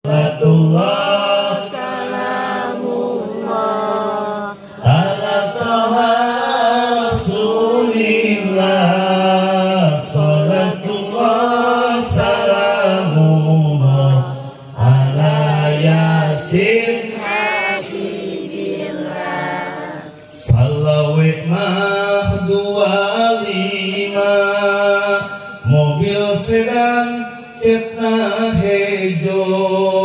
Salatullah salamullah ala taha rasulillah. Salatullah salamullah ala yasin habibillah. Salawe mah 25 mobil sedan cetna hejo.